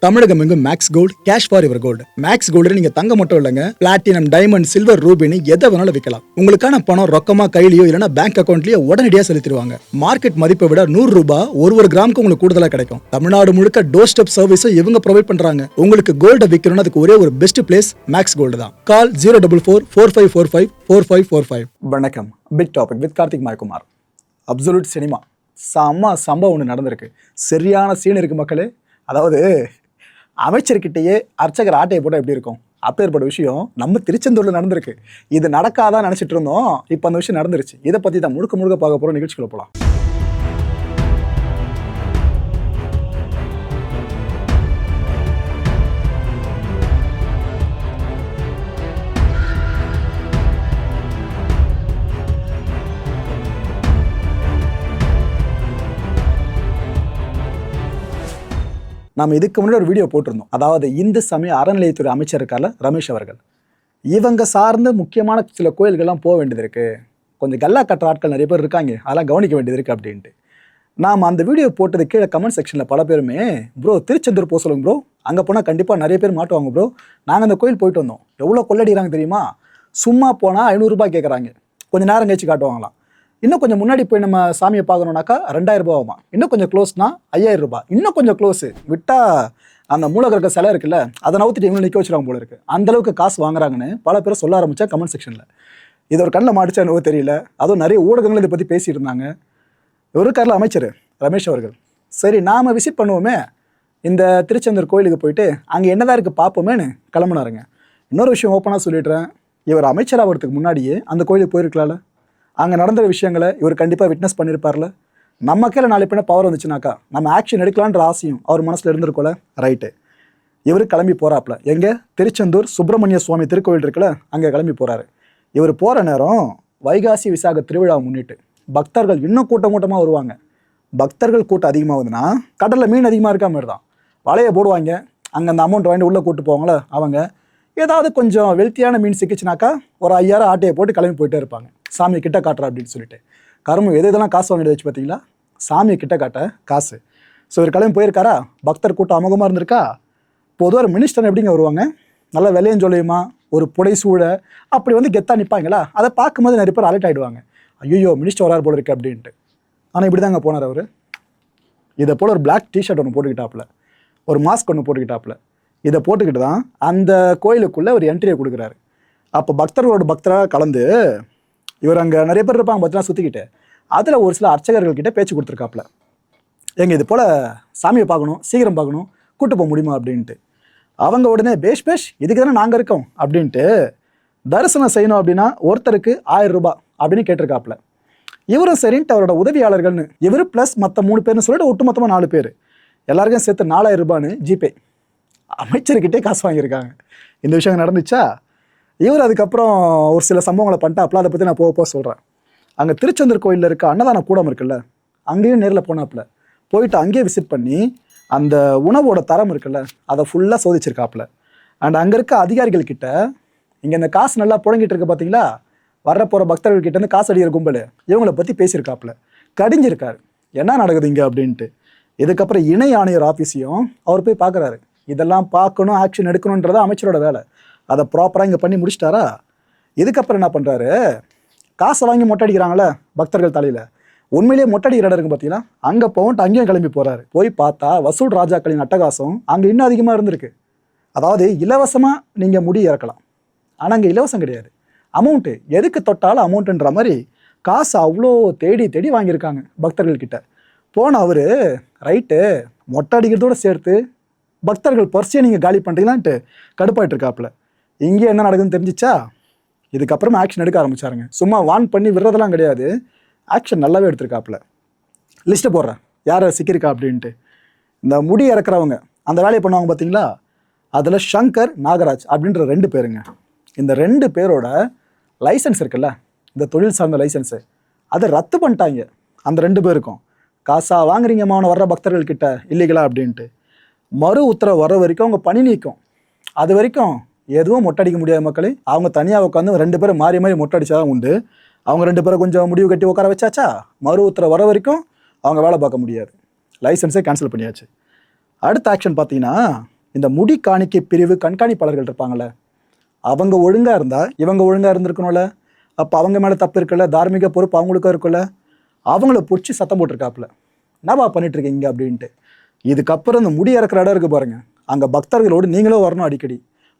தமிழகம் எங்கும் Max Gold cash for your gold. Max Gold நீங்க தங்க மட்டும் இல்லைங்க, பிளாட்டினம், டைமண்ட், சில்வர், ரூபினி எதை வேணாலும் விற்கலாம். உங்களுக்கான பணம் ரொக்கமா கையிலயோ இல்லைன்னா பேங்க் அக்கௌண்ட்லயோ உடனடியாக செலுத்திடுவாங்க. மார்க்கெட் மதிப்பை விட 100 ரூபாய் ஒரு கிராமுக்கு உங்களுக்கு கூடுதலாக கிடைக்கும். தமிழ்நாடு முழுக்க டோர் ஸ்டெப் சர்வீஸும் இவங்க ப்ரொவைட் பண்றாங்க. உங்களுக்கு கோல்ட விற்கணும்னு அதுக்கு ஒரே ஒரு பெஸ்ட் பிளேஸ் மேக்ஸ் கோல்டு தான். கால் 04445454545. வணக்கம். Big topic with Karthik Mayakumar. Absolute cinema சம்பவம் ஒன்று நடந்திருக்கு. சரியான சீன் இருக்கு மக்களே. அதாவது அமைச்சர்கிட்டயே அர்ச்சகர் ஆட்டையை போட்டால் எப்படி இருக்கும்? அப்பேற்பட்ட விஷயம் நம்ம திருச்செந்தூரில் நடந்திருக்கு. இது நடக்காதான் நினச்சிட்டு இருந்தோம். இப்போ அந்த விஷயம் நடந்துருச்சு. இதை பற்றி தான் முழுக்க பார்க்க போகிற நிகழ்ச்சிக்குள்ள போகலாம். நாம் இதுக்கு முன்னாடி ஒரு வீடியோ போட்டிருந்தோம். அதாவது இந்து சமய அறநிலையத்துறை அமைச்சர் இருக்கார்ல ரமேஷ் அவர்கள், இவங்க சார்ந்த முக்கியமான சில கோயில்கள்லாம் போக வேண்டியது இருக்குது. கொஞ்சம் கல்லா கட்டுற ஆட்கள் நிறைய பேர் இருக்காங்க, அதெல்லாம் கவனிக்க வேண்டியது இருக்குது அப்படின்ட்டு. நாம் அந்த வீடியோ போட்டது கீழே கமெண்ட் செக்ஷனில் பல பேருமே, ப்ரோ திருச்செந்தூர் போக சொல்லுங்க ப்ரோ, அங்கே போனால் கண்டிப்பாக நிறைய பேர் மாட்டுவாங்க ப்ரோ, நாங்கள் அந்த கோயில் போயிட்டு வந்தோம், எவ்வளோ கொள்ளடிக்கிறாங்க தெரியுமா, சும்மா போனால் 500 ரூபாய் கேட்குறாங்க, கொஞ்சம் நேரம் கழிச்சு காட்டுவாங்களாம், இன்னும் கொஞ்சம் முன்னாடி போய் நம்ம சாமியை பார்க்கணுன்னாக்கா 2000 ரூபா ஆகுமா, இன்னும் கொஞ்சம் க்ளோஸ்னா 5000 ரூபாய், இன்னும் கொஞ்சம் க்ளோஸு விட்டால் அந்த மூலகிரக சிலை இருக்குல்ல அதை நவுத்திட்டு இவங்களும் நிற்க வச்சுருவாங்க போல இருக்குது. அந்தளவுக்கு காசு வாங்குறாங்கன்னு பல பேர் சொல்ல ஆரம்பித்தா கமெண்ட் செக்ஷனில். இது ஒரு கண்ணில் மாட்டுச்சா என்னவோ தெரியல. அதுவும் நிறைய ஊடகங்கள் இதை பற்றி பேசியிருந்தாங்க. ஒரு காரில் அமைச்சர் ரமேஷ் அவர்கள், சரி நாம் விசிட் பண்ணுவோமே இந்த திருச்செந்தூர் கோயிலுக்கு போயிட்டு அங்கே என்னதான் இருக்குது பார்ப்போமேன்னு கிளம்புனாருங்க. இன்னொரு விஷயம் ஓப்பனாக சொல்லிடுறேன், இவர் அமைச்சர் ஆகிறதுக்கு முன்னாடியே அந்த கோயிலுக்கு போயிருக்கலாம்ல, அங்கே நடந்த விஷயங்களை இவர் கண்டிப்பாக விட்னஸ் பண்ணியிருப்பார்ல. நம்ம கையில் 4 பேர் பவர் வந்துச்சுனாக்கா நம்ம ஆக்ஷன் எடுக்கலான்ற ஆசையும் அவர் மனசில் இருந்திருக்கோல. ரைட்டு, இவர் கிளம்பி போகிறாப்புல. எங்கே? திருச்செந்தூர் சுப்பிரமணிய சுவாமி திருக்கோயில் இருக்குல்ல, அங்கே கிளம்பி போகிறாரு. இவர் போகிற நேரம் வைகாசி விசாக திருவிழாவை முன்னிட்டு பக்தர்கள் இன்னும் கூட்டமாக வருவாங்க. பக்தர்கள் கூட்டம் அதிகமாகுதுன்னா கடலில் மீன் அதிகமாக இருக்கா மாதிரி தான். வலையை போடுவாங்க, அங்கே அந்த அமௌண்ட் வாங்கிட்டு உள்ளே கூப்பிட்டு போவாங்களே அவங்க, ஏதாவது கொஞ்சம் வெல்த்தியான மீன் சிக்கிச்சுனாக்கா ஒரு 5000 ஆட்டையை போட்டு கிளம்பி போயிட்டே இருப்பாங்க. சாமியை கிட்ட காட்டுறா அப்படின்னு சொல்லிட்டு. கரும்பு இதெல்லாம் காசு வாங்கிட்டு வச்சு பார்த்தீங்களா, சாமியை கிட்ட காட்ட காசு. ஸோ இவர் கிளம்பி போயிருக்காரா, பக்தர் கூட்டம் அமோகமாக இருந்திருக்கா. பொதுவாக ஒரு மினிஸ்டர் எப்படிங்க வருவாங்க, நல்லா வெள்ளையும் சொல்லியுமா ஒரு புடை சூழ அப்படி வந்து கெத்தா நிற்பாங்களா, அதை பார்க்கும்போது நிறைய பேர் அலர்ட் ஆகிடுவாங்க, ஐயோ மினிஸ்டர் வரார் போல இருக்கு அப்படின்ட்டு. ஆனால் இப்படி தாங்க போனார் அவர். இதை போல் ஒரு பிளாக் டிஷர்ட் ஒன்று போட்டுக்கிட்டாப்புல, ஒரு மாஸ்க் ஒன்று போட்டுக்கிட்டாப்புல. இதை போட்டுக்கிட்டு தான் அந்த கோயிலுக்குள்ளே ஒரு என்ட்ரியை கொடுக்குறாரு. அப்போ பக்தர்களோட பக்தராக கலந்து இவர் அங்கே நிறைய பேர் இருப்பாங்க பத்தினா சுற்றிக்கிட்டு, அதில் ஒரு சில அர்ச்சகர்கள்கிட்ட பேச்சு கொடுத்துருக்காப்புல, எங்கள் இது போல் சாமியை பார்க்கணும், சீக்கிரம் பார்க்கணும், கூட்டு போக முடியுமா அப்படின்ட்டு. அவங்க உடனே பேஷ் இதுக்கு தானே நாங்கள் இருக்கோம் அப்படின்ட்டு தரிசனம் செய்யணும் அப்படின்னா ஒருத்தருக்கு 1000 ரூபாய் அப்படின்னு கேட்டிருக்காப்புல. இவரும் சரின்ட்டு அவரோட உதவியாளர்கள்னு இவர் ப்ளஸ் மற்ற 3 பேர்னு சொல்லிட்டு ஒட்டு மொத்தமாக 4 பேர் எல்லாருக்கும் சேர்த்து 4000 ரூபான்னு ஜிபே அமைச்சர்கிட்டே காசு வாங்கியிருக்காங்க. இந்த விஷயம் நடந்துச்சா. இவர் அதுக்கப்புறம் ஒரு சில சம்பவங்களை பண்ணிட்டாப்புல, அதை பற்றி நான் போக சொல்கிறேன். அங்கே திருச்செந்தூர் கோயிலில் இருக்க அன்னதான கூடம் இருக்குல்ல, அங்கேயும் நேரில் போனாப்புல. போயிட்டு அங்கேயே விசிட் பண்ணி அந்த உணவோட தரம் இருக்குல்ல அதை ஃபுல்லாக சோதிச்சிருக்காப்புல. அண்ட் அங்கே இருக்க அதிகாரிகள் கிட்ட, இங்கே இந்த காசு நல்லா புழங்கிட்டு இருக்கு பார்த்தீங்களா, வர போகிற பக்தர்கள் கிட்ட இருந்து காசு அடிக்கிற கும்பல், இவங்களை பற்றி பேசியிருக்காப்புல, கடிஞ்சிருக்காரு என்ன நடக்குது இங்கே அப்படின்ட்டு. இதுக்கப்புறம் இணை ஆணையர் ஆஃபீஸையும் அவர் போய் பார்க்குறாரு. இதெல்லாம் பார்க்கணும், ஆக்ஷன் எடுக்கணுன்றதான் அமைச்சரோட வேலை. அதை ப்ராப்பராக இங்கே பண்ணி முடிச்சிட்டாரா. இதுக்கப்புறம் என்ன பண்ணுறாரு, காசை வாங்கி மொட்டை அடிக்கிறாங்களே பக்தர்கள் தலையில், உண்மையிலேயே மொட்டை அடிக்கிற இடம் இருக்குது பார்த்தீங்களா, அங்கே போன்ட்டு அங்கேயும் கிளம்பி போகிறாரு. போய் பார்த்தா வசூல் ராஜாக்களின் அட்டகாசம் அங்கே இன்னும் அதிகமாக இருந்திருக்கு. அதாவது இலவசமாக நீங்கள் முடி இறக்கலாம், ஆனால் அங்கே இலவசம் கிடையாது, அமௌண்ட்டு எதுக்கு தொட்டாலும் அமௌண்ட்டுன்ற மாதிரி காசு அவ்வளோ தேடி வாங்கியிருக்காங்க பக்தர்கள்கிட்ட. போன அவர் ரைட்டு மொட்டை அடிக்கிறதோடு சேர்த்து பக்தர்கள் பர்சியை நீங்கள் காலி பண்ணுறீங்களான்ட்டு கடுப்பாயிட்டு இருக்காப்புல. இங்கே என்ன நடக்குதுன்னு தெரிஞ்சிச்சா. இதுக்கப்புறமா ஆக்ஷன் எடுக்க ஆரம்பிச்சாருங்க. சும்மா வான் பண்ணி விடுறதெல்லாம் கிடையாது, ஆக்ஷன் நல்லாவே எடுத்திருக்காப்புல. லிஸ்ட்டு போடுறேன் யாரை சிக்கியிருக்கா அப்படின்ட்டு. இந்த முடி இறக்குறவங்க அந்த வேலையை பண்ணுவாங்க பார்த்தீங்களா, அதில் சங்கர், நாகராஜ் அப்படின்ற 2 பேருங்க. இந்த 2 பேரோட லைசன்ஸ் இருக்குல்ல, இந்த தொழில் சார்ந்த லைசன்ஸு, அதை ரத்து பண்ணிட்டாங்க. அந்த 2 பேருக்கும் காசாக வாங்குறீங்கம்மா அவனை வர்ற பக்தர்கள்கிட்ட இல்லீகலா அப்படின்ட்டு. மறு உத்தரவு வர வரைக்கும் அவங்க பணி நீக்கும். அது வரைக்கும் எதுவும் மொட்டை அடிக்க முடியாத மக்களே. அவங்க தனியாக உட்காந்து 2 பேரும் மாறி மொட்டை அடிச்சாதான் உண்டு. அவங்க 2 பேரை கொஞ்சம் முடிவு கட்டி உட்கார வச்சாச்சா, மறு உத்தரவு வர வரைக்கும் அவங்க வேலை பார்க்க முடியாது. லைசன்ஸே கேன்சல் பண்ணியாச்சு. அடுத்த ஆக்ஷன் பார்த்தீங்கன்னா, இந்த முடி காணிக்கை பிரிவு கண்காணிப்பாளர்கள் இருப்பாங்கள்ல, அவங்க ஒழுங்காக இருந்தால் இவங்க ஒழுங்காக இருந்திருக்கணும்ல. அப்போ அவங்க மேலே தப்பு இருக்குல்ல, தார்மீக பொறுப்பு அவங்களுக்கும் இருக்குல்ல. அவங்கள பிடிச்சி சத்தம் போட்டிருக்காப்புல, என்னப்பா பண்ணிட்டு இருக்கீங்க அப்படின்ட்டு. இதுக்கப்புறம் இந்த முடி இறக்குற இடம் இருக்குது பாருங்க, அங்கே பக்தர்களோடு நீங்களும் வரணும். அடிக்கடி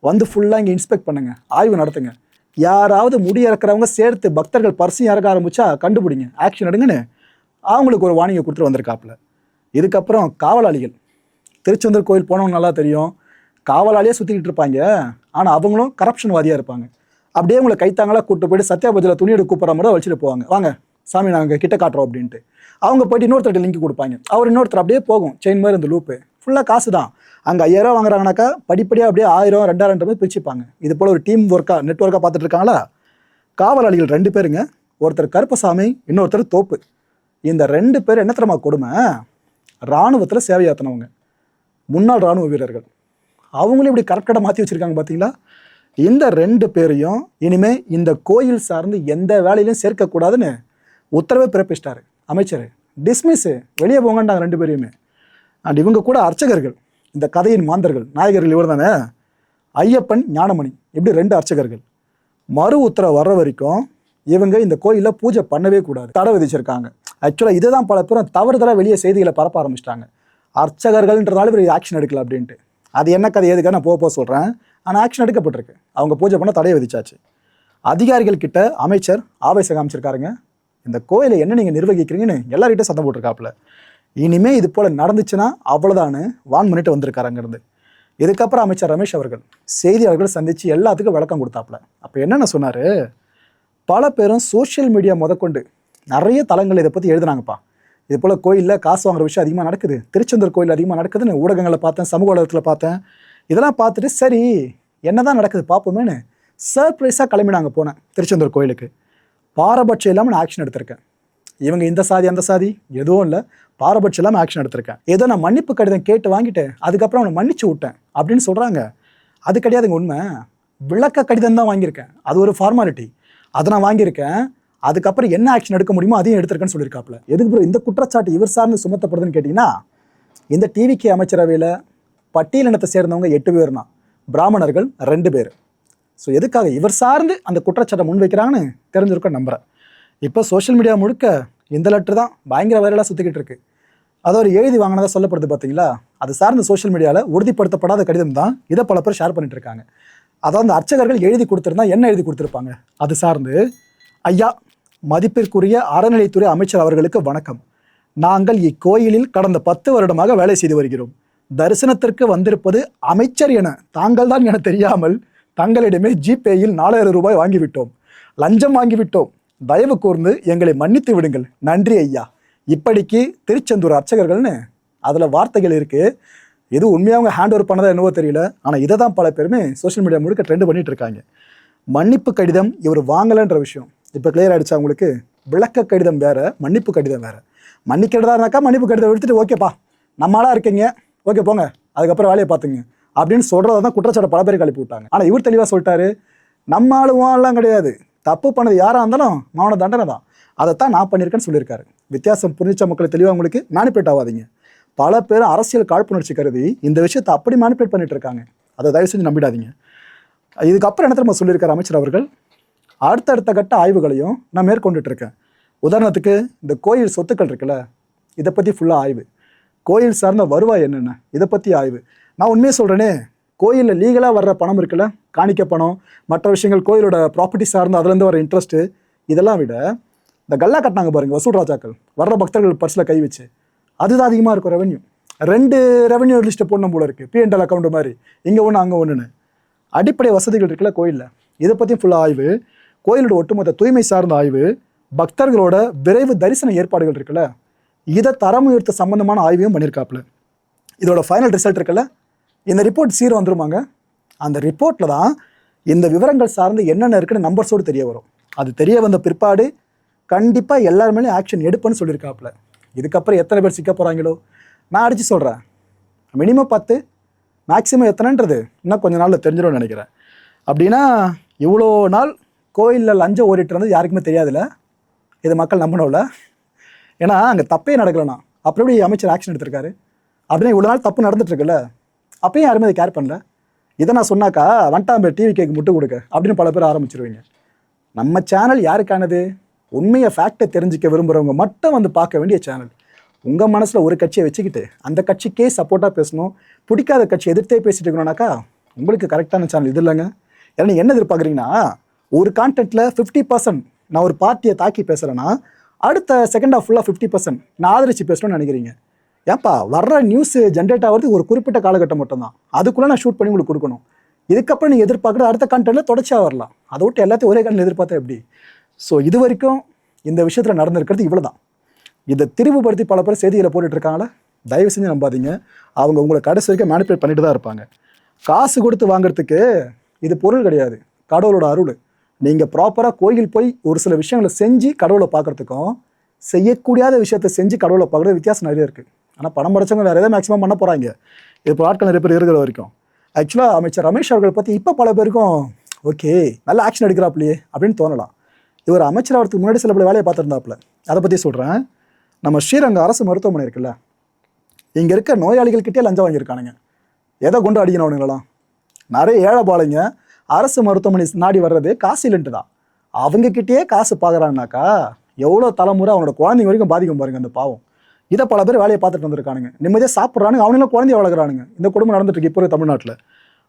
வந்து ஃபுல்லாக இங்கே இன்ஸ்பெக்ட் பண்ணுங்க, ஆய்வு நடத்துங்க. யாராவது முடி இறக்குறவங்க சேர்த்து பக்தர்கள் பர்சையும் இறக்க ஆரம்பிச்சா கண்டுபிடிங்க, ஆக்ஷன் எடுங்கன்னு அவங்களுக்கு ஒரு வார்னிங்கை கொடுத்துட்டு வந்திருக்காப்புல. இதுக்கப்புறம் காவலாளிகள், திருச்செந்தூர் கோயில் போனவங்க நல்லா தெரியும், காவலாளியே சுற்றிக்கிட்டு இருப்பாங்க. ஆனால் அவங்களும் கரப்ஷன்வாதியாக இருப்பாங்க. அப்படியே உங்களை கைத்தாங்களா கூப்பிட்டு போயிட்டு சத்யாபதியில் துணி எடுக்க கூப்பிட்ற மாதிரி வச்சுட்டு போவாங்க. வாங்க சாமி நாங்கள் கிட்ட காட்டுறோம் அப்படின்ட்டு. அவங்க போயிட்டு இன்னொருத்தர் லிங்க் கொடுப்பாங்க, அவர் இன்னொருத்தர் அப்படியே போகும் செயின் மாதிரி. இந்த லூப்பு ஃபுல்லாக காசு தான். அங்கே 5000 வாங்குறாங்கனாக்கா படிப்படியாக அப்படியே 1000 2000 மாதிரி பிரிச்சுப்பாங்க. இது போல் ஒரு டீம் ஒர்க்காக நெட்ஒர்க்காக பார்த்துட்டு இருக்காங்களா. காவலாளிகள் 2 பேருங்க, ஒருத்தர் கருப்பசாமி, இன்னொருத்தர் தோப்பு. இந்த 2 பேர் என்ன தெரியுமா கொடுமை, இராணுவத்தில் சேவையாற்றினவங்க, முன்னாள் இராணுவ வீரர்கள். அவங்களும் இப்படி கரெக்டாக மாற்றி வச்சுருக்காங்க பார்த்தீங்களா. இந்த 2 பேரையும் இனிமேல் இந்த கோயில் சார்ந்து எந்த வேலையிலையும் சேர்க்கக்கூடாதுன்னு உத்தரவை பிறப்பிச்சிட்டாரு அமைச்சர். டிஸ்மிஸ்ஸு, வெளியே போங்கன்றாங்க 2 பேரையுமே. அண்ட் இவங்க கூட அர்ச்சகர்கள், இந்த கதையின் மாந்தர்கள், நாயகர்கள் இவர் தானே, ஐயப்பன், ஞானமணி, இப்படி 2 அர்ச்சகர்கள். மறு உத்தரவு வர்ற வரைக்கும் இவங்க இந்த கோயிலில் பூஜை பண்ணவே கூடாது, தடை விதிச்சிருக்காங்க. ஆக்சுவலாக இதுதான் பல பேரும் தவறுதலாக வெளியே செய்திகளை பரப்ப ஆரம்பிச்சிட்டாங்க. அர்ச்சகர்கள்ன்றதால இவர் ஆக்ஷன் எடுக்கல அப்படின்ட்டு. அது என்ன கதை எதுக்காக நான் போக சொல்கிறேன். ஆனால் ஆக்ஷன் எடுக்கப்பட்டிருக்கு, அவங்க பூஜை பண்ண தடையை விதிச்சாச்சு. அதிகாரிகள் கிட்ட அமைச்சர் ஆவேசம் காமிச்சிருக்காருங்க. இந்த கோயிலை என்ன நீங்கள் நிர்வகிக்கிறீங்கன்னு எல்லார்கிட்டையும் சத்தம் போட்டிருக்காப்புல. இனிமேல் இது போல் நடந்துச்சுன்னா அவ்வளோதான்னு வான் பண்ணிட்டு வந்திருக்காரு அங்கேருந்து. இதுக்கப்புறம் அமைச்சர் ரமேஷ் அவர்கள் செய்தியாளர்கள் சந்தித்து எல்லாத்துக்கும் விளக்கம் கொடுத்தாப்புல. அப்போ என்னென்ன சொன்னார், பல பேரும் சோஷியல் மீடியா முதற்கொண்டு நிறைய தளங்கள் இதை பற்றி எழுதுனாங்கப்பா. இது போல் கோயிலில் காசு வாங்குற விஷயம் அதிகமாக நடக்குது, திருச்செந்தூர் கோயில் அதிகமாக நடக்குதுன்னு ஊடகங்களை பார்த்தேன், சமூக ஊடகத்தில் பார்த்தேன். இதெல்லாம் பார்த்துட்டு சரி என்ன தான் நடக்குது பார்ப்போமேன்னு சர்ப்ரைஸாக கிளம்பினாங்க போனேன் திருச்செந்தூர் கோயிலுக்கு. பாரபட்சம் இல்லாமல் நான் ஆக்ஷன் எடுத்திருக்கேன். இவங்க இந்த சாதி அந்த சாதி எதுவும் இல்லை, பாரபட்சம் இல்லாமல் ஆக்ஷன் எடுத்திருக்கேன். ஏதோ நான் மன்னிப்பு கடிதம் கேட்டு வாங்கிட்டேன், அதுக்கப்புறம் அவனை மன்னிச்சு விட்டேன் அப்படின்னு சொல்கிறாங்க. அது கிடையாதுங்க உண்மை. விளக்க கடிதம் தான் வாங்கியிருக்கேன், அது ஒரு ஃபார்மாலிட்டி, அதை நான் வாங்கியிருக்கேன். அதுக்கப்புறம் என்ன ஆக்ஷன் எடுக்க முடியுமோ அதையும் எடுத்திருக்கேன்னு சொல்லியிருக்காப்புல. எதுக்கு ப்ரோ இந்த குற்றச்சாட்டு இவர் சார்ந்து சுமத்தப்படுதுன்னு கேட்டிங்கன்னா, இந்த டிவிக்கு அமைச்சரவையில் பட்டியலினத்தை சேர்ந்தவங்க 8 பேர்னா, பிராமணர்கள் 2 பேர். ஸோ எதுக்காக இவர் சார்ந்து அந்த குற்றச்சாட்டை முன்வைக்கிறாங்கன்னு தெரிஞ்சிருக்க நம்புகிறேன். இப்போ சோஷியல் மீடியா முழுக்க இந்த லெட்டர் தான் பயங்கர வைரலாக சுற்றிக்கிட்டு இருக்கு. அதை ஒரு எழுதி வாங்கினதாக சொல்லப்படுது பார்த்தீங்களா. அது சார்ந்த சோஷியல் மீடியாவில் உறுதிப்படுத்தப்படாத கடிதம் தான் இதை பல பேர் ஷேர் பண்ணிட்டு இருக்காங்க. அதாவது அந்த அர்ச்சகர்கள் எழுதி கொடுத்துருந்தா என்ன எழுதி கொடுத்துருப்பாங்க, அது சார்ந்து, ஐயா மதிப்பிற்குரிய அறநிலைத்துறை அமைச்சர் அவர்களுக்கு வணக்கம். நாங்கள் இக்கோயிலில் கடந்த 10 வருடமாக வேலை செய்து வருகிறோம். தரிசனத்திற்கு வந்திருப்பது அமைச்சர் என தாங்கள் தான் என தெரியாமல் தங்களிடமே ஜிபேயில் 4000 ரூபாய் வாங்கிவிட்டோம், லஞ்சம் வாங்கிவிட்டோம். தயவு கூர்ந்து எங்களை மன்னித்து விடுங்கள், நன்றி ஐயா. இப்படிக்கு திருச்செந்தூர் அர்ச்சகர்கள்னு அதில் வார்த்தைகள் இருக்குது. எது உண்மையாக அவங்க ஹேண்ட் ஓவர் பண்ணதா என்னவோ தெரியல. ஆனால் இதை தான் பல பேருமே சோஷியல் மீடியா முழுக்க ட்ரெண்ட் பண்ணிட்டு இருக்காங்க. மன்னிப்பு கடிதம் இவர் வாங்கலைன்ற விஷயம் இப்போ கிளியர் ஆகிடுச்சா உங்களுக்கு. விளக்க கடிதம் வேறு, மன்னிப்பு கடிதம் வேறு. மன்னிக்கிறதா இருந்தாக்கா மன்னிப்பு கடிதம் எடுத்துகிட்டு ஓகேப்பா நம்மளாக இருக்கீங்க, ஓகே போங்க, அதுக்கப்புறம் வேலையை பார்த்துங்க அப்படின்னு சொல்கிறத தான் குற்றச்சாட்டை பல பேர் கழிப்பு விட்டாங்க. ஆனால் இவர் தெளிவாக சொல்லிட்டாரு, நம்ம ஆளுவான்லாம் கிடையாது, தப்பு பண்ணது யாராக இருந்தாலும் மௌன தண்டனை தான், அதைத்தான் நான் பண்ணியிருக்கேன்னு சொல்லியிருக்காரு. வித்தியாசம் புரிஞ்ச மக்களை தெளிவாக உங்களுக்கு மேனிபேட் ஆகாதீங்க. பல பேர் அரசியல் காழ்ப்புணர்ச்சி கருதி இந்த விஷயத்தை அப்படி மேனிபேட் பண்ணிட்டு இருக்காங்க, அதை தயவு செஞ்சு நம்பிடாதீங்க. இதுக்கப்புறம் என்ன தெரியுமா சொல்லியிருக்காரு அமைச்சர் அவர்கள், அடுத்தடுத்த கட்ட ஆய்வுகளையும் நான் மேற்கொண்டுட்டு இருக்கேன். உதாரணத்துக்கு இந்த கோயில் சொத்துக்கள் இருக்குல்ல, இதை பற்றி ஃபுல்லாக ஆய்வு. கோயில் சார்ந்த வருவாய் என்னென்ன, இதை பற்றி ஆய்வு. நான் உண்மையை சொல்கிறேனே, கோயிலில் லீகலாக வர்ற பணம் இருக்குல்ல, காணிக்க பணம், மற்ற விஷயங்கள், கோயிலோட ப்ராப்பர்ட்டி சார்ந்து அதுலேருந்து வர இன்ட்ரெஸ்ட்டு, இதெல்லாம் விட இந்த கல்லா கட்டினாங்க பாருங்கள் வசூல் ராஜாக்கள், வர்ற பக்தர்கள் பர்ஸில் கை வச்சு, அதுதான் அதிகமாக இருக்கும் ரெவன்யூ. 2 ரெவன்யூ லிஸ்ட்டை போடணும் போல இருக்குது, P&L அக்கௌண்ட் மாதிரி, இங்கே ஒன்று அங்கே ஒன்றுன்னு. அடிப்படை வசதிகள் இருக்குல்ல கோயிலில், இதை பற்றியும் ஃபுல்லாக ஆய்வு. கோயிலோட ஒட்டுமொத்த தூய்மை சார்ந்த ஆய்வு, பக்தர்களோட விரைவு தரிசன ஏற்பாடுகள் இருக்குல்ல, இதை தரம் உயர்த்த சம்பந்தமான ஆய்வையும் பண்ணியிருக்காப்புல. இதோட ஃபைனல் ரிசல்ட் இருக்குல்ல, இந்த ரிப்போர்ட் சீர வந்துருமாங்க. அந்த ரிப்போர்ட்டில் தான் இந்த விவரங்கள் சார்ந்து என்னென்ன இருக்குன்னு நம்பர்ஸோடு தெரிய வரும். அது தெரிய வந்த பிற்பாடு கண்டிப்பாக எல்லாருமே ஆக்ஷன் எடுப்பேன்னு சொல்லியிருக்காப்புல. இதுக்கப்புறம் எத்தனை பேர் சிக்க போகிறாங்களோ நான் அடித்து சொல்கிறேன். மினிமம் 10, மேக்ஸிமம் எத்தனைன்றது இன்னும் கொஞ்ச நாளில் தெரிஞ்சிடும்னு நினைக்கிறேன். அப்படின்னா இவ்வளோ நாள் கோயிலில் லஞ்சம் ஓடிட்டு இருந்தது யாருக்குமே தெரியாதுல்ல, இது மக்கள் நம்பணும்ல. ஏன்னா அங்கே தப்பே நடக்கலைண்ணா அப்புறம் எப்படி அமைச்சர் ஆக்ஷன் எடுத்திருக்காரு. அப்படின்னு இவ்வளோ நாள் தப்பு நடந்துட்டு இருக்குல்ல, அப்பயும் யாருமே அதை கேர் பண்ணல. இதை நான் சொன்னாக்கா வண்டாம்பே டிவி கேக்கு முட்டு கொடுக்க அப்படின்னு பல பேர் ஆரம்பிச்சிருவீங்க. நம்ம சேனல் யாருக்கானது? உண்மையை ஃபேக்டை தெரிஞ்சுக்க விரும்புகிறவங்க மட்டும் வந்து பார்க்க வேண்டிய சேனல். உங்கள் மனசில் ஒரு கட்சியை வச்சுக்கிட்டு அந்த கட்சிக்கே சப்போர்ட்டாக பேசணும், பிடிக்காத கட்சி எதிர்த்தே பேசிட்டு இருக்கணும்னாக்கா உங்களுக்கு கரெக்டான சேனல் இது இல்லைங்க. ஏன்னா நீங்கள் என்ன எதிர்பார்க்குறீங்கன்னா, ஒரு கான்டென்ட்டில் 50% நான் ஒரு பார்ட்டியை தாக்கி பேசுகிறேன்னா அடுத்த செகண்ட் ஆஃப் ஃபுல்லாக 50% நான் ஆதரித்து பேசணும்னு நினைக்கிறீங்க. ஏன்ப்பா வர்ற நியூஸ் ஜென்ரேட் ஆகிறது ஒரு குறிப்பிட்ட காலகட்டம் மட்டும்தான், அதுக்குள்ளே நான் ஷூட் பண்ணி உங்களுக்கு கொடுக்கணும். இதுக்கப்புறம் நீங்கள் எதிர்பார்க்குற அடுத்த கான்டென்ட்டில் தொடர்ச்சியாக வரலாம். அதை விட்டு எல்லாத்தையும் ஒரே காரணம் எதிர்பார்த்தா எப்படி? ஸோ இது வரைக்கும் இந்த விஷயத்தில் நடந்திருக்கிறது இவ்வளோ தான். இதை திரிவுபடுத்தி பல பேர் செய்திகளை போட்டுட்ருக்காங்களே, தயவு செஞ்சு நம்பாதீங்க. அவங்க உங்களை கடைசி வரைக்கும் மேனிபுலேட் பண்ணிட்டு தான் இருப்பாங்க. காசு கொடுத்து வாங்குறதுக்கு இது பொருள் கிடையாது, கடவுளோட அருள். நீங்கள் ப்ராப்பராக கோயில் போய் ஒரு சில விஷயங்களை செஞ்சு கடவுளை பார்க்குறதுக்கும் செய்யக்கூடாத விஷயத்தை செஞ்சு கடவுளை பார்க்குறது வித்தியாசம் நிறைய இருக்குது. ஆனால் பணம் படைச்சவங்க வேறு எதாவது மேக்ஸிமம் பண்ண போகிறாங்க. இப்போ ஆட்கள் நிறைய பேர் இருக்கிற வரைக்கும். ஆக்சுவலாக அமைச்சர் ரமேஷ் அவர்கள் பற்றி இப்போ பல பேருக்கும் ஓகே நல்ல ஆக்ஷன் எடுக்கிறாப்லையே அப்படின்னு தோணலாம். இவர் அமைச்சர் அவருக்கு முன்னாடி சில பல வேலையை பார்த்துருந்தாப்புல. அதை பற்றி சொல்கிறேன். நம்ம ஸ்ரீரங்கம் அரசு மருத்துவமனை இருக்குல்ல, இங்கே இருக்க நோயாளிகள்கிட்டே லஞ்சம் வாங்கியிருக்கானுங்க. எதை கொண்டு அடிக்கணும்னுங்களாம்? நிறைய ஏழை பாளைங்க அரசு மருத்துவமனை நாடி வர்றது காசு இல்லைன்ட்டு தான். அவங்கக்கிட்டேயே காசு பார்க்குறாங்கனாக்கா எவ்வளோ தலைமுறை அவனோட குழந்தைங்க வரைக்கும் பாதிக்கும் பாருங்க அந்த பாவம். இதை பல பேர் வேலையை பார்த்துட்டு வந்திருக்கானுங்க. நிம்மதியாக சாப்பிட்றானுங்க, அவனுங்களும் குழந்தைய வளர்க்குறானுங்க. இந்த குடும்பம் நடந்துட்டு இருக்கு இப்போ தமிழ்நாட்டில்.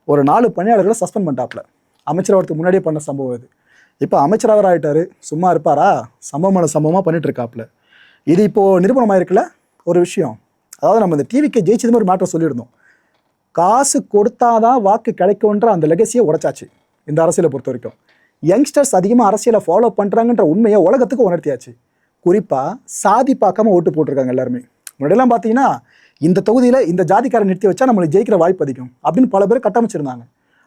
ஒரு 4 பணியாளர்களை சஸ்பெண்ட் பண்ணிட்டாப்புல. அமைச்சர் அவருக்கு முன்னாடியே பண்ண சம்பவம் இது. இப்போ அமைச்சராக ஆகிட்டாரு, சும்மா இருப்பாரா? சம்பவமான சம்பவமாக பண்ணிட்டு இருக்காப்புல. இது இப்போது நிரூபணமாக இருக்குல்ல ஒரு விஷயம். அதாவது நம்ம இந்த டிவிக்கு ஜெயிச்சது மாதிரி மேட்டர் சொல்லியிருந்தோம். காசு கொடுத்தாதான் வாக்கு கிடைக்கும்ன்ற அந்த லெகசியை உடைச்சாச்சு இந்த அரசியலை பொறுத்த வரைக்கும். யங்ஸ்டர்ஸ் அதிகமாக அரசியலை ஃபாலோ பண்ணுறாங்கன்ற உண்மையை உலகத்துக்கு உணர்த்தியாச்சு. குறிப்பாக சாதி பார்க்காம ஓட்டு போட்டிருக்காங்க எல்லாருமே. முன்னாடியெல்லாம் பார்த்தீங்கன்னா இந்த தொகுதியில் இந்த ஜாதிக்காரை நிறுத்தி வச்சா நம்மளுக்கு ஜெயிக்கிற வாய்ப்பு அதிகம் அப்படின்னு பல பேர் கட்டமைச்சிருந்தாங்க.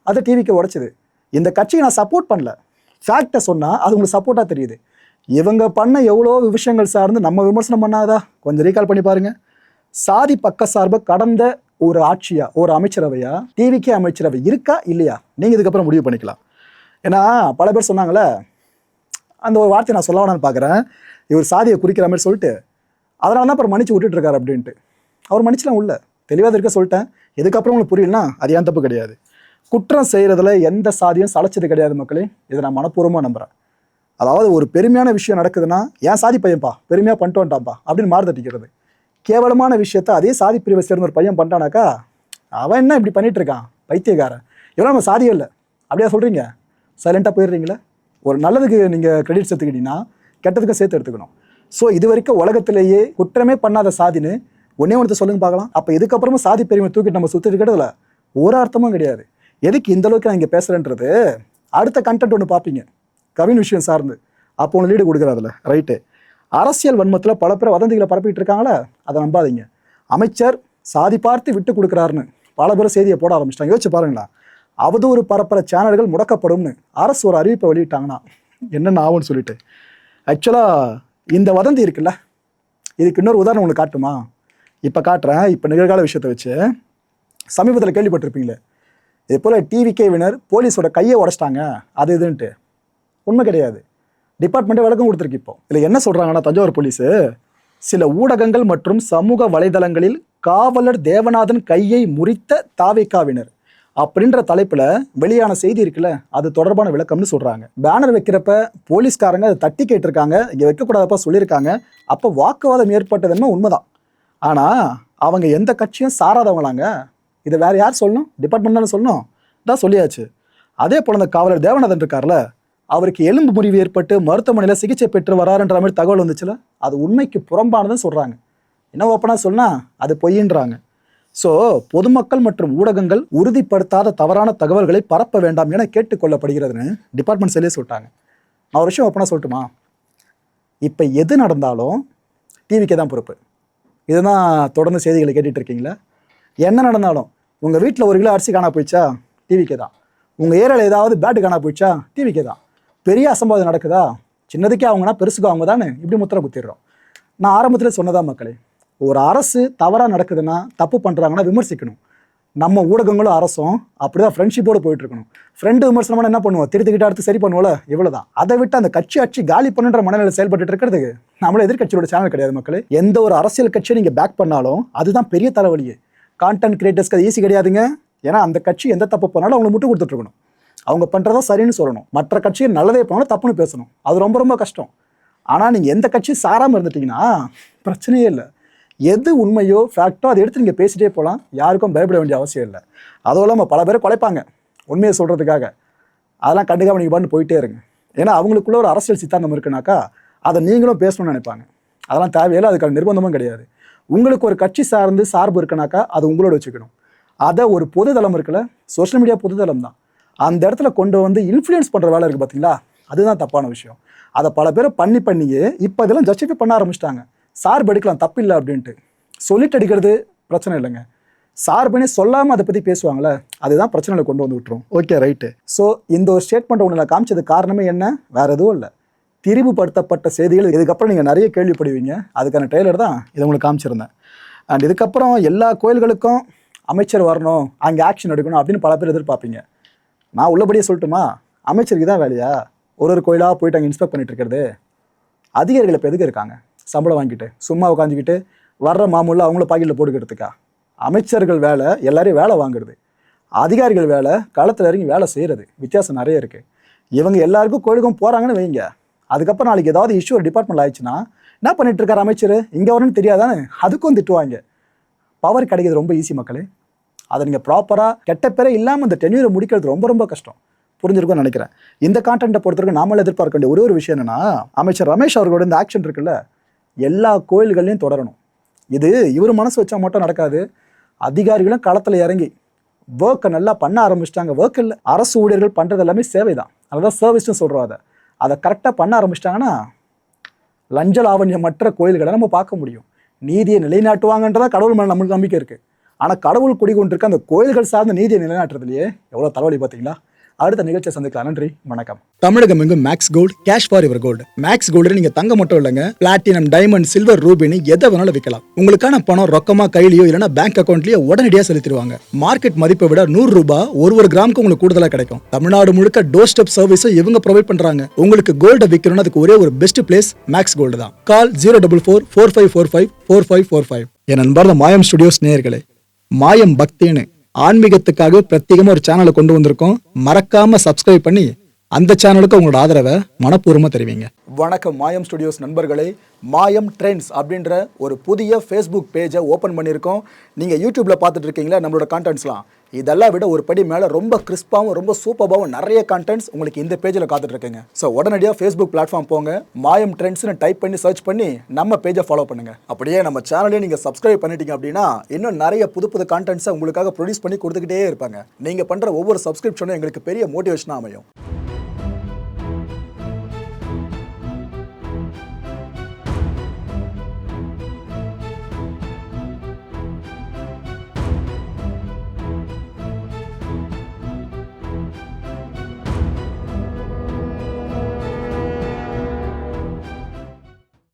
அதை டிவிக்கு உடைச்சிது. இந்த கட்சியை நான் சப்போர்ட் பண்ணல, ஃபேக்டை சொன்னால் அது உங்களுக்கு சப்போர்ட்டாக தெரியுது. இவங்க பண்ண எவ்வளோ விஷயங்கள் சார்ந்து நம்ம விமர்சனம் பண்ணாதா? கொஞ்சம் ரீகால் பண்ணி பாருங்கள். சாதி பக்க சார்பை கடந்த ஒரு ஆட்சியா, ஒரு அமைச்சரவையா, டிவிக்கே அமைச்சரவை இருக்கா இல்லையா? நீங்கள் இதுக்கப்புறம் முடிவு பண்ணிக்கலாம். ஏன்னா பல பேர் சொன்னாங்களே, அந்த ஒரு வார்த்தையை நான் சொல்ல வேணான்னு பார்க்குறேன். இவர் சாதியை குறிக்கிற மாதிரி சொல்லிட்டு அதனால தான் அப்புறம் மன்னிச்சு விட்டுட்டு இருக்காரு அப்படின்ட்டு. அவர் மன்னிச்சுலாம் உள்ள தெளிவாக இருக்க சொல்லிட்டேன். எதுக்கப்புறம் உங்களுக்கு புரியலனா அது ஏன் தப்பு கிடையாது. குற்றம் செய்கிறதுல எந்த சாதியும் சளைச்சது கிடையாது மக்களே. இதை நான் மனப்பூர்வமாக நம்புகிறேன். அதாவது ஒரு பெருமையான விஷயம் நடக்குதுன்னா ஏன் சாதி பையன்ப்பா பெருமையாக பண்ணிட்டு வந்துட்டான்ப்பா அப்படின்னு மாறு தட்டிக்கிறது. கேவலமான விஷயத்த அதே சாதி பிரிவை சேர்ந்த ஒரு பையன் பண்ணிட்டானாக்கா அவன் என்ன இப்படி பண்ணிட்டு இருக்கான் பைத்தியக்காரன், இவன் நம்ம சாதியே இல்லை அப்படியா சொல்கிறீங்க? சைலண்ட்டாக போயிடுறீங்களே. ஒரு நல்லதுக்கு நீங்கள் கிரெடிட்ஸ் எடுத்துக்கிட்டீங்கன்னா கெட்டதுக்கும் சேர்த்து எடுத்துக்கணும். ஸோ இது வரைக்கும் உலகத்திலேயே குற்றமே பண்ணாத சாதின்னு ஒன்றே ஒன்று சொல்லுங்க பார்க்கலாம். அப்போ இதுக்கப்புறமா சாதி பெருமை தூக்கிட்டு நம்ம சுற்றி இருக்கிறதுல ஒரு அர்த்தமும் கிடையாது. எதுக்கு இந்த அளவுக்கு நான் இங்கே பேசுகிறேன்றது அடுத்த கண்டென்ட் ஒன்று பார்ப்பீங்க கவின் விஷயம் சார்ந்து. அப்போ ஒன்று லீடு கொடுக்குறதுல ரைட்டு. அரசியல் வன்மத்தில் பல பேர் வதந்திகளை பரப்பிட்டு இருக்காங்களே, அதை நம்பாதீங்க. அமைச்சர் சாதி பார்த்து விட்டு கொடுக்குறாருன்னு பல பேர் செய்தியை போட ஆரம்பிச்சிட்டாங்க. யோசிச்சு பாருங்களா, அவதூறு பரப்புற சேனல்கள் முடக்கப்படும்னு அரசு ஒரு அறிவிப்பை வெளியிட்டாங்கன்னா என்னென்ன ஆகும்னு சொல்லிட்டு. ஆக்சுவலாக இந்த வதந்தி இருக்குல்ல, இதுக்கு இன்னொரு உதாரணம் உங்களுக்கு காட்டுமா? இப்போ காட்டுறேன். இப்போ நிகழ்கால விஷயத்தை வச்சு சமீபத்தில் கேள்விப்பட்டிருப்பீங்களே, இதே போல் டிவிகேவினர் போலீஸோட கையை உடைச்சிட்டாங்க அது இதுன்ட்டு. உண்மை கிடையாது. டிபார்ட்மெண்ட்டே விளக்கம் கொடுத்துருக்கு. இப்போ இதில் என்ன சொல்கிறாங்கன்னா, தஞ்சாவூர் போலீஸு சில ஊடகங்கள் மற்றும் சமூக வலைதளங்களில் காவலர் தேவநாதன் கையை முறித்த தாவேக்காவினர் அப்படின்ற தலைப்பில் வெளியான செய்தி இருக்குல்ல, அது தொடர்பான விளக்கம்னு சொல்கிறாங்க. பேனர் வைக்கிறப்ப போலீஸ்காரங்க அதை தட்டி கேட்டிருக்காங்க, இங்கே வைக்கக்கூடாதப்பா சொல்லியிருக்காங்க. அப்போ வாக்குவாதம் ஏற்பட்டதுன்னு உண்மைதான். ஆனால் அவங்க எந்த கட்சியும் சாராதவங்களாங்க. இதை வேறு யார் சொல்லணும்? டிபார்ட்மெண்ட் தானே சொல்லணும். தான் சொல்லியாச்சு. அதே போல் அந்த காவலர் தேவநாதன் இருக்கார்ல, அவருக்கு எலும்பு முறிவு ஏற்பட்டு மருத்துவமனையில் சிகிச்சை பெற்று வராருன்ற மாதிரி தகவல் வந்துச்சுல, அது உண்மைக்கு புறம்பானதுன்னு சொல்கிறாங்க. என்ன ஓப்பனாக சொன்னால் அது பொய்யின்றாங்க. ஸோ பொதுமக்கள் மற்றும் ஊடகங்கள் உறுதிப்படுத்தாத தவறான தகவல்களை பரப்ப வேண்டாம் என கேட்டுக்கொள்ளப்படுகிறதுன்னு டிபார்ட்மெண்ட் சரியே சொல்லிட்டாங்க. நான் ஒரு விஷயம் ஓப்பனாக சொல்லட்டுமா? இப்போ எது நடந்தாலும் டிவிக்கே தான் பொறுப்பு. இதுதான் தொடர்ந்து செய்திகளை கேட்டுட்டு இருக்கீங்களா? என்ன நடந்தாலும் உங்கள் வீட்டில் 1 கிலோ அரிசி காணா போயிடுச்சா, டிவிக்கே தான். உங்கள் ஏரியாவில் ஏதாவது பேட்டு காணா போயிடுச்சா, டிவிக்கே தான். பெரிய அசம்பாவிதம் நடக்குதா, சின்னதுக்கே அவங்கன்னா பெருசுக்கு அவங்க தானே இப்படி முத்திரை குத்திடுறோம். நான் ஆரம்பத்தில் சொன்னதா மக்களே, ஒரு அரசு தவறாக நடக்குதுன்னா, தப்பு பண்ணுறாங்கன்னா விமர்சிக்கணும். நம்ம ஊடகங்களும் அரசும் அப்படிதான் ஃப்ரெண்ட்ஷிப்போடு போயிட்டு இருக்கணும். ஃப்ரெண்டு விமர்சனமான என்ன பண்ணுவோம், திருத்திக்கிட்ட அடுத்து சரி பண்ணுவோம்ல, இவ்வளவுதான். அதை விட்டு அந்த கட்சி ஆட்சி காலி பண்ணுன்ற மனநிலை செயல்பட்டு இருக்கிறதுக்கு நம்மள எதிர்கட்சியோட சேனல் கிடையாது மக்களே. எந்த ஒரு அரசியல் கட்சியை நீங்க பேக் பண்ணாலும் அதுதான் பெரிய தலைவலியே. கான்டென்ட் கிரியேட்டர்ஸ்க்கு அது ஈஸி கிடையாதுங்க. ஏன்னா அந்த கட்சி எந்த தப்பு பண்ணாலும் அவங்களை முட்டு கொடுத்துட்டு இருக்கணும். அவங்க பண்றதா சரின்னு சொல்லணும். மற்ற கட்சியை நல்லதே பண்ணாலும் தப்புன்னு பேசணும். அது ரொம்ப ரொம்ப கஷ்டம். ஆனா நீங்க எந்த கட்சியும் சாராம இருந்துட்டீங்கன்னா பிரச்சனையே இல்லை. எது உண்மையோ ஃபேக்டோ அதை எடுத்து நீங்கள் பேசிட்டே போகலாம். யாருக்கும் பயப்பட வேண்டிய அவசியம் இல்லை. அதுவும் இல்லாமல் பல பேரை குலைப்பாங்க உண்மையை சொல்கிறதுக்காக. அதெல்லாம் கண்டுக்காம நீங்கள் பாட்டு போயிட்டே இருங்க. ஏன்னா அவங்களுக்குள்ள ஒரு அரசியல் சித்தாந்தம் இருக்குனாக்கா அதை நீங்களும் பேசணும்னு நினைப்பாங்க. அதெல்லாம் தேவையில்லை, அதுக்கான நிர்பந்தமும் கிடையாது. உங்களுக்கு ஒரு கட்சி சார்பு இருக்குனாக்கா அது உங்களோட வச்சுக்கணும். அதை ஒரு பொதுதளம் இருக்குல்ல, சோஷியல் மீடியா பொதுதளம் தான், அந்த இடத்துல கொண்டு வந்து இன்ஃப்ளூயன்ஸ் பண்ணுற வேலை இருக்குது பார்த்தீங்களா, அதுதான் தப்பான விஷயம். அதை பல பேரை பண்ணியே இப்போ இதெல்லாம் ஜஸ்டிஃபை பண்ண ஆரம்பிச்சிட்டாங்க. சார்பு எடுக்கலாம் தப்பில்லை அப்படின்ட்டு சொல்லிட்டு அடிக்கிறது பிரச்சனை இல்லைங்க. சார்புனே சொல்லாமல் அதை பற்றி பேசுவாங்களே, அதுதான் பிரச்சனைகளை கொண்டு வந்து விட்டுரும். Okay right. ஸோ இந்த ஒரு ஸ்டேட்மெண்ட் ஒன்று காமிச்சது காரணமே என்ன, வேற எதுவும் இல்லை, திரிவுபடுத்தப்பட்ட செய்திகள். இதுக்கப்புறம் நீங்கள் நிறைய கேள்விப்படுவீங்க. அதுக்கான ட்ரெய்லர் தான் இதை உங்களுக்கு காமிச்சிருந்தேன். அண்ட் இதுக்கப்புறம் எல்லா கோயில்களுக்கும் அமைச்சர் வரணும், அங்கே ஆக்ஷன் எடுக்கணும் அப்படின்னு பல பேர் எதிர்பார்ப்பீங்க. நான் உள்ளபடியே சொல்லட்டுமா, அமைச்சருக்கு தான் வேலையா ஒரு கோயிலாக போயிட்டு அங்கே இன்ஸ்பெக்ட் பண்ணிட்டு இருக்கிறது? அதிகாரிகள் இப்போ எதுக்கு இருக்காங்க? சம்பளம் வாங்கிட்டு சும்மா உட்காந்துக்கிட்டு வர்ற மாமூலில் அவங்கள பாக்கெட்டில் போட்டுக்கிறதுக்கா? அமைச்சர்கள் வேலை எல்லாரையும் வேலை வாங்குறது, அதிகாரிகள் வேலை களத்தில் இறங்கி வேலை செய்கிறது. வித்தியாசம் நிறைய இருக்குது. இவங்க எல்லாருக்கும் கோயிலுக்கும் போகிறாங்கன்னு வைங்க, அதுக்கப்புறம் நாளைக்கு ஏதாவது இஷ்யூ ஒரு டிபார்ட்மெண்ட் ஆயிடுச்சுன்னா என்ன பண்ணிட்டு இருக்காரு அமைச்சர், இங்கே வரணும்னு தெரியாதானே, அதுக்கும் திட்டுவாங்க. பவர் கிடைக்கிறது ரொம்ப ஈஸி மக்களே. அதை நீங்கள் ப்ராப்பராக கெட்ட பேரே இல்லாமல் இந்த டென்யூரை முடிக்கிறது ரொம்ப ரொம்ப கஷ்டம். புரிஞ்சிருக்கும்னு நினைக்கிறேன். இந்த கான்டென்ட்டை பொறுத்தவரைக்கும் நாமளே எதிர்பார்க்க வேண்டிய ஒரு விஷயம் என்னன்னா, அமைச்சர் ரமேஷ் அவர்களோட இந்த ஆக்ஷன் இருக்குல்ல, எல்லா கோயில்கள்லையும் தொடரணும். இது இவர் மனசு வச்சா மட்டும் நடக்காது. அதிகாரிகளும் களத்தில் இறங்கி ஒர்க்கை நல்லா பண்ண ஆரம்பிச்சிட்டாங்க. ஒர்க் இல்லை, அரசு ஊழியர்கள் பண்ணுறது எல்லாமே சேவை தான், அதுதான் சர்வீஸ்னு சொல்கிறோம். அதை கரெக்டாக பண்ண ஆரம்பிச்சிட்டாங்கன்னா லஞ்ச லாவண்யமற்ற கோயில்களை நம்ம பார்க்க முடியும். நீதியை நிலைநாட்டுவாங்கன்றதா கடவுள் மேலே நம்மளுக்கு நம்பிக்கை இருக்குது. ஆனால் கடவுள் குடிகொண்டிருக்க அந்த கோயில்கள் சார்ந்த நீதியை நிலைநாட்டுறதுலையே எவ்வளோ தலைவலி பார்த்தீங்களா. அடுத்த நிகழ்ச்சியை சந்திக்கலாம். நன்றி, வணக்கம். தமிழகம் எங்கும் Max Gold, cash for your gold. Max Gold நீங்க தங்க மட்டும் இல்லைங்க, பிளாட்டினம், டைமண்ட், சில்வர், ரூபினி எதை வேணாலும் விற்கலாம். உங்களுக்கான பணம் ரொக்கமா கையிலயோ இல்லைன்னா பேங்க் அக்கௌண்ட்லயோ உடனடியாக செலுத்திடுவாங்க. மார்க்கெட் மதிப்பை விட 100 ரூபாய் ஒரு கிராமுக்கு உங்களுக்கு கூடுதலா கிடைக்கும். தமிழ்நாடு முழுக்க டோர் ஸ்டெப் சர்வீஸ் இவங்க ப்ரொவைட் பண்றாங்க. உங்களுக்கு கோல்ட விற்கணும்னு அதுக்கு ஒரே ஒரு பெஸ்ட் பிளேஸ் மேக்ஸ் கோல்டு தான். கால் 04445454545. என் நண்பர் மாயம் ஸ்டுடியோஸ் நேயர்களே, மாயம் பக்தின்னு ஆன்மீகத்துக்காக பிரத்யேகமா ஒரு சேனலை கொண்டு வந்திருக்கோம். மறக்காம சப்ஸ்கிரைப் பண்ணி அந்த சேனலுக்கு உங்களோட ஆதரவை மனப்பூர்வமா தெரிவிங்க. வணக்கம் மாயம் ஸ்டுடியோஸ் நண்பர்களே. மாயம் ட்ரெண்ட்ஸ் அப்படின்ற ஒரு புதிய ஃபேஸ்புக் பேஜை ஓப்பன் பண்ணியிருக்கோம். நீங்கள் யூடியூப்ல பார்த்துட்டு இருக்கீங்களா நம்மளோட கான்டென்ட்ஸ்லாம், இதெல்லாம் விட ஒரு படி மேலே ரொம்ப கிறிஸ்பாகவும் ரொம்ப சூப்பராகவும் நிறைய கான்டென்ட்ஸ் உங்களுக்கு இந்த பேஜில் காத்துட்டு இருக்குங்க. ஸோ உடனடியாக ஃபேஸ்புக் பிளாட்ஃபார்ம் போங்க, மாயம் ட்ரெண்ட்ஸ்னு டைப் பண்ணி சர்ச் பண்ணி நம்ம பேஜை ஃபாலோ பண்ணுங்க. அப்படியே நம்ம சேனலையும் நீங்கள் சப்ஸ்கிரைப் பண்ணிட்டீங்க அப்படின்னா இன்னும் நிறைய புது கான்டென்ட்ஸை உங்களுக்காக ப்ரொடியூஸ் பண்ணி கொடுத்துக்கிட்டே இருப்பாங்க. நீங்கள் பண்ணுற ஒவ்வொரு சப்ஸ்கிரிப்ஷனும் எங்களுக்கு பெரிய மோட்டிவேஷனாக அமையும்.